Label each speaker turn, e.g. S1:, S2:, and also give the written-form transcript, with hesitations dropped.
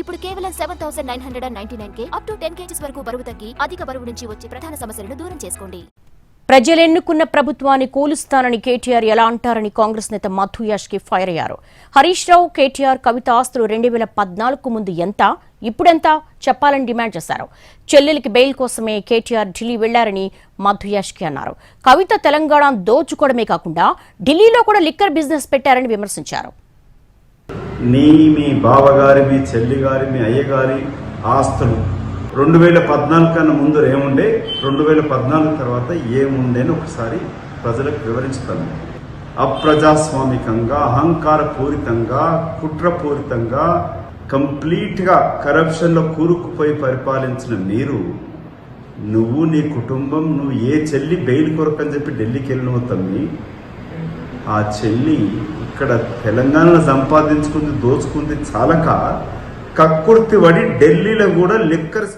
S1: ఇప్పుడు కేవలం 7,999 up to 10 kgs వరకు బరువు తగ్గి అధిక బరువు నుంచి వచ్చే ప్రధాన సమస్యలను దూరం చేసుకోండి.
S2: ప్రజలెన్నుకున్న ప్రభుత్వాన్ని కూలుస్తానని కేటీఆర్ ఎలా అంటారని కాంగ్రెస్ నేత మధు యాష్కి ఫైర్ అయ్యారు. హరీష్ రావు, కేటీఆర్ కవిత ఆస్తులు 2014 ముందు ఎంత, ఇప్పుడెంత చెప్పాలని డిమాండ్ చేశారు. చెల్లెలికి బెయిల్ కోసమే కేటీఆర్ ఢిల్లీ వెళ్లారని మధు యాష్కి అన్నారు. కవిత తెలంగాణ దోచుకోవడమే కాకుండా ఢిల్లీలో కూడా లిక్కర్ బిజినెస్ పెట్టారని విమర్శించారు.
S3: మీ బావగారి, మీ చెల్లిగారి, మీ అయ్యగారి ఆస్తులు 2014 కన్నా ముందు ఏముండే, 2014 తర్వాత ఏముండేని ఒకసారి ప్రజలకు వివరించుతాను. అప్రజాస్వామికంగా, అహంకారపూరితంగా, కుట్రపూరితంగా, కంప్లీట్గా కరప్షన్లో కూరుకుపోయి పరిపాలించిన మీరు, నువ్వు నీ కుటుంబం, నువ్వు ఏ చెల్లి బెయిల్ కొరకని చెప్పి ఢిల్లీకి వెళ్ళినవు తమ్మి, ఆ చెల్లి ఇక్కడ తెలంగాణలో సంపాదించుకుంది, దోచుకుంది చాలక కక్కుర్తి పడి ఢిల్లీలో కూడా లిక్కర్